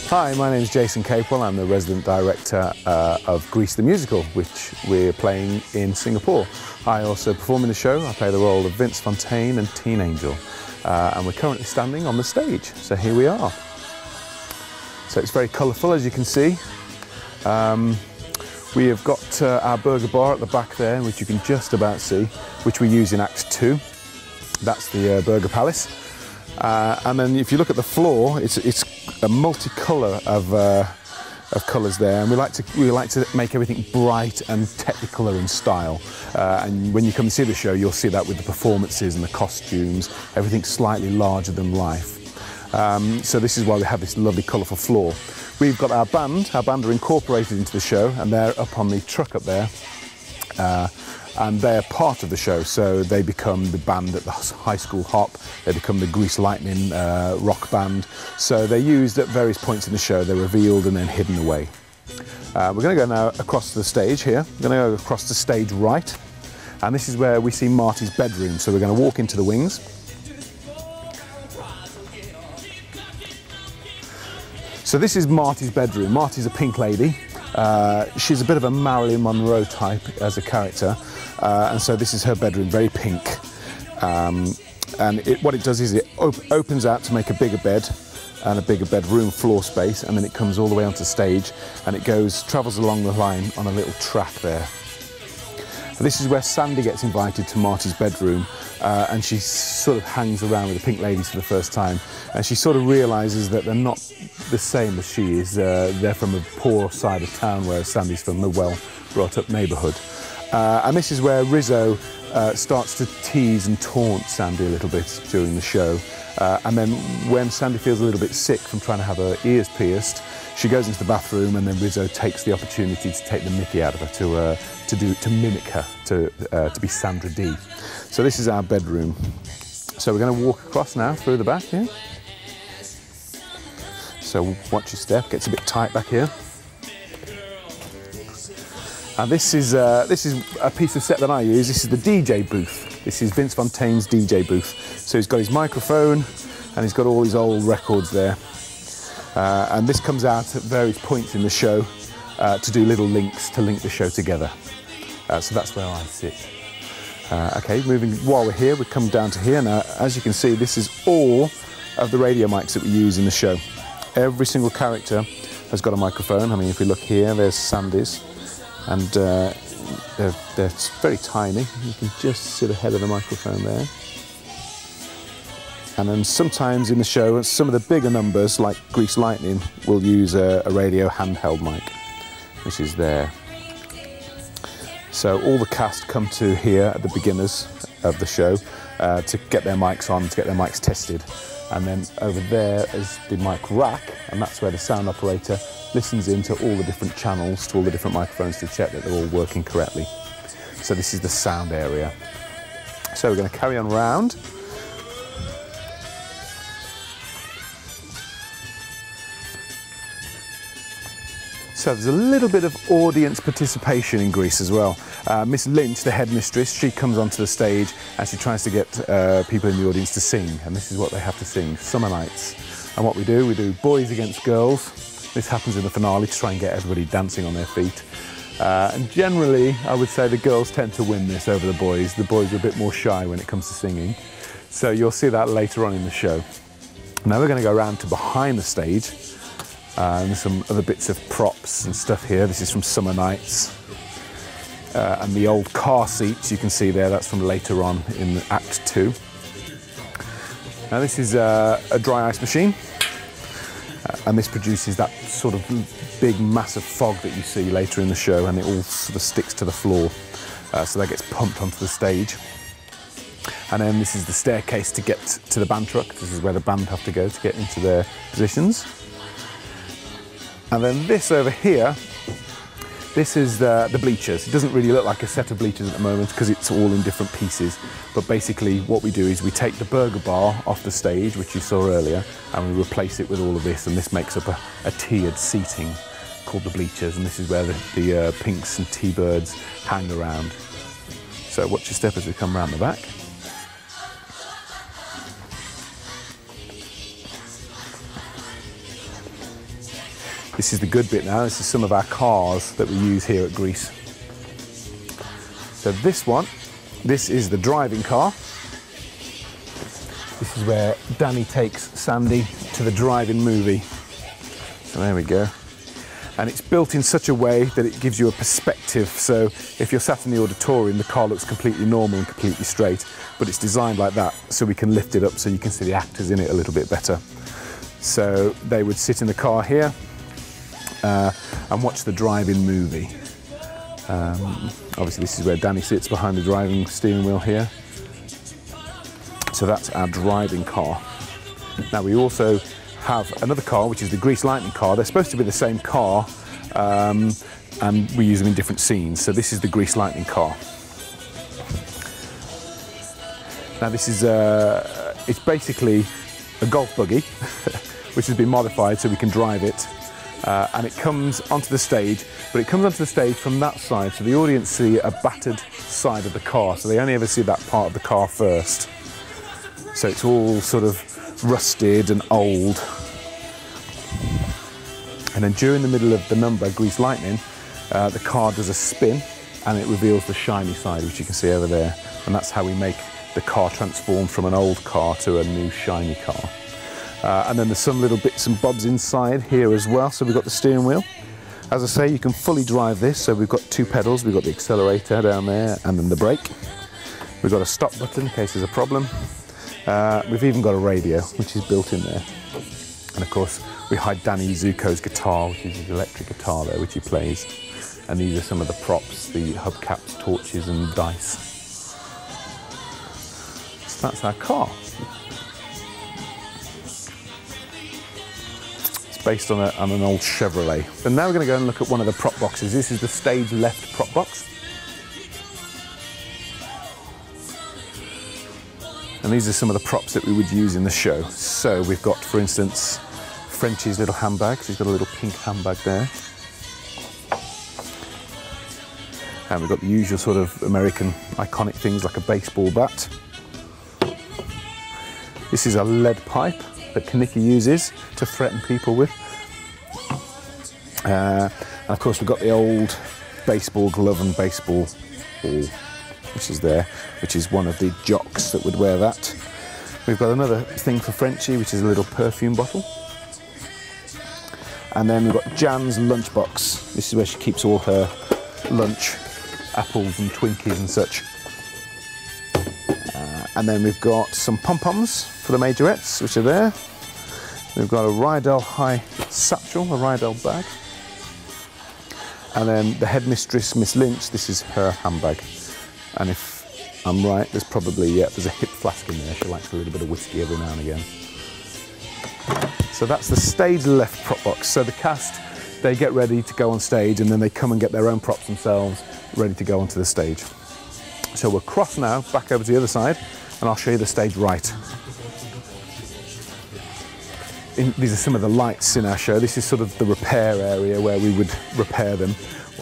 Hi, my name is Jason Capewell. I'm the resident director of Grease the Musical, which we're playing in Singapore. I also perform in the show. I play the role of Vince Fontaine and Teen Angel. And we're currently standing on the stage, so here we are. So it's very colourful, as you can see. We have got our burger bar at the back there, which you can just about see, which we use in Act 2. That's the Burger Palace. And then if you look at the floor, it's a multicolour of colours there, and we like to make everything bright and technicolor in style. And when you come and see the show, you'll see that with the performances and the costumes, everything slightly larger than life. So this is why we have this lovely colourful floor. We've got our band. Our band are incorporated into the show, and they're up on the truck up there. And they're part of the show, so they become the band at the high school hop, they become the Grease Lightning rock band. So they're used at various points in the show, they're revealed and then hidden away. We're going to go now across the stage here. We're going to go across the stage right, and this is where we see Marty's bedroom. So we're going to walk into the wings. So this is Marty's bedroom. Marty's a pink lady. She's a bit of a Marilyn Monroe type as a character, and so this is her bedroom, very pink. And what it does is it opens out to make a bigger bed and a bigger bedroom floor space, and then it comes all the way onto stage, and it travels along the line on a little track there. This is where Sandy gets invited to Marty's bedroom, and she sort of hangs around with the pink ladies for the first time, and she sort of realises that they're not the same as she is. They're from a poor side of town, whereas Sandy's from a well-brought-up neighbourhood. And this is where Rizzo starts to tease and taunt Sandy a little bit during the show. And then when Sandy feels a little bit sick from trying to have her ears pierced, she goes into the bathroom, and then Rizzo takes the opportunity to take the mickey out of her, to mimic her, to be Sandra Dee. So this is our bedroom. So we're going to walk across now through the back here. So watch your step, gets a bit tight back here. And this is a piece of set that I use. This is the DJ booth. This is Vince Fontaine's DJ booth. So he's got his microphone, and he's got all his old records there. And this comes out at various points in the show to do little links to link the show together. So that's where I sit. Okay, while we're here, we come down to here. Now, as you can see, this is all of the radio mics that we use in the show. Every single character has got a microphone. I mean, if we look here, there's Sandy's, and they're very tiny. You can just sit ahead of the microphone there. And then sometimes in the show, some of the bigger numbers, like Grease Lightning, will use a radio handheld mic, which is there. So all the cast come to here at the beginners of the show to get their mics on, to get their mics tested. And then over there is the mic rack, and that's where the sound operator listens into all the different channels, to all the different microphones, to check that they're all working correctly. So this is the sound area. So we're going to carry on round. So there's a little bit of audience participation in Grease as well. Miss Lynch, the headmistress, she comes onto the stage and she tries to get people in the audience to sing, and this is what they have to sing, Summer Nights. And what we do boys against girls. This happens in the finale to try and get everybody dancing on their feet. And generally, I would say the girls tend to win this over the boys. The boys are a bit more shy when it comes to singing. So you'll see that later on in the show. Now we're going to go around to behind the stage. And there's some other bits of props and stuff here. This is from Summer Nights. And the old car seats you can see there, that's from later on in Act 2. Now this is a dry ice machine. And this produces that sort of big massive fog that you see later in the show, and it all sort of sticks to the floor. So that gets pumped onto the stage. And then this is the staircase to get to the band truck. This is where the band have to go to get into their positions. And then this over here, this is the bleachers. It doesn't really look like a set of bleachers at the moment because it's all in different pieces. But basically what we do is we take the burger bar off the stage, which you saw earlier, and we replace it with all of this, and this makes up a tiered seating called the bleachers, and this is where the pinks and T-birds hang around. So watch your step as we come around the back. This is the good bit now. This is some of our cars that we use here at Grease. So this is the driving car. This is where Danny takes Sandy to the drive-in movie. So there we go. And it's built in such a way that it gives you a perspective. So if you're sat in the auditorium, the car looks completely normal and completely straight, but it's designed like that so we can lift it up so you can see the actors in it a little bit better. So they would sit in the car here and watch the drive-in movie. Obviously this is where Danny sits behind the driving steering wheel here. So that's our driving car. Now we also have another car, which is the Grease Lightning car. They're supposed to be the same car, and we use them in different scenes. So this is the Grease Lightning car. Now this is, it's basically a golf buggy, which has been modified so we can drive it. And it comes onto the stage, but it comes onto the stage from that side, so the audience see a battered side of the car, so they only ever see that part of the car first. So it's all sort of rusted and old. And then during the middle of the number, Grease Lightning, the car does a spin and it reveals the shiny side, which you can see over there. And that's how we make the car transform from an old car to a new shiny car. And then there's some little bits and bobs inside here as well. So we've got the steering wheel. As I say, you can fully drive this. So we've got two pedals. We've got the accelerator down there and then the brake. We've got a stop button in case there's a problem. We've even got a radio, which is built in there. And of course, we hide Danny Zuko's guitar, which is his electric guitar there, which he plays. And these are some of the props, the hubcaps, torches and dice. So that's our car. It's based on an old Chevrolet. And now we're going to go and look at one of the prop boxes. This is the stage left prop box. And these are some of the props that we would use in the show. So we've got, for instance, Frenchie's little handbag. She's got a little pink handbag there. And we've got the usual sort of American iconic things like a baseball bat. This is a lead pipe that Kanicki uses to threaten people with. And of course we've got the old baseball glove and baseball ball, which is there, which is one of the jocks that would wear that. We've got another thing for Frenchie, which is a little perfume bottle. And then we've got Jan's lunchbox. This is where she keeps all her lunch, apples and Twinkies and such. And then we've got some pom-poms for the majorettes, which are there. We've got a Rydell High satchel, a Rydell bag. And then the headmistress, Miss Lynch, this is her handbag. And if I'm right, there's probably, yeah, there's a hip flask in there. She likes a little bit of whiskey every now and again. So that's the stage left prop box. So the cast, they get ready to go on stage and then they come and get their own props themselves, ready to go onto the stage. So we'll cross now, back over to the other side, and I'll show you the stage right. These are some of the lights in our show. This is sort of the repair area where we would repair them.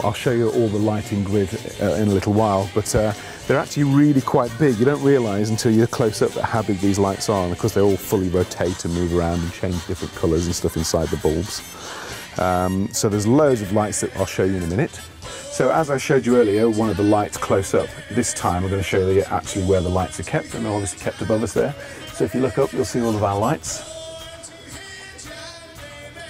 I'll show you all the lighting grid in a little while, but they're actually really quite big. You don't realise until you're close up how big these lights are, and of course they all fully rotate and move around and change different colours and stuff inside the bulbs. So there's loads of lights that I'll show you in a minute. So as I showed you earlier, one of the lights close up. This time I'm going to show you actually where the lights are kept, and they're obviously kept above us there. So if you look up, you'll see all of our lights.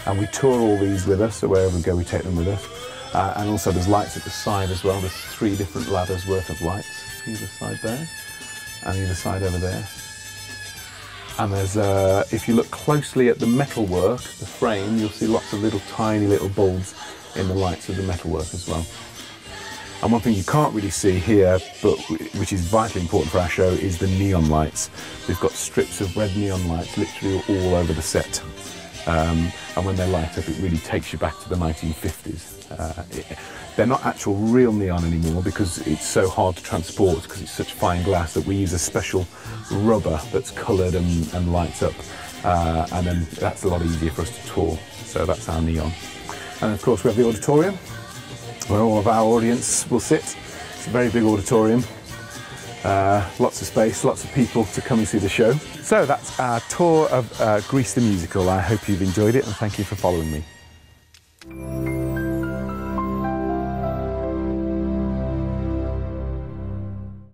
And we tour all these with us, so wherever we go we take them with us. And also there's lights at the side as well. There's 3 different ladders worth of lights. Either side there, and either side over there. And there's, if you look closely at the metalwork, the frame, you'll see lots of little tiny little bulbs in the lights of the metalwork as well. And one thing you can't really see here, but which is vitally important for our show, is the neon lights. We've got strips of red neon lights literally all over the set. And when they light up, it really takes you back to the 1950s. They're not actual real neon anymore because it's so hard to transport, because it's such fine glass that we use a special rubber that's coloured and lights up. And then that's a lot easier for us to tour. So that's our neon. And of course we have the auditorium, where all of our audience will sit. It's a very big auditorium. Lots of space, lots of people to come and see the show. So that's our tour of Grease the Musical. I hope you've enjoyed it and thank you for following me. you.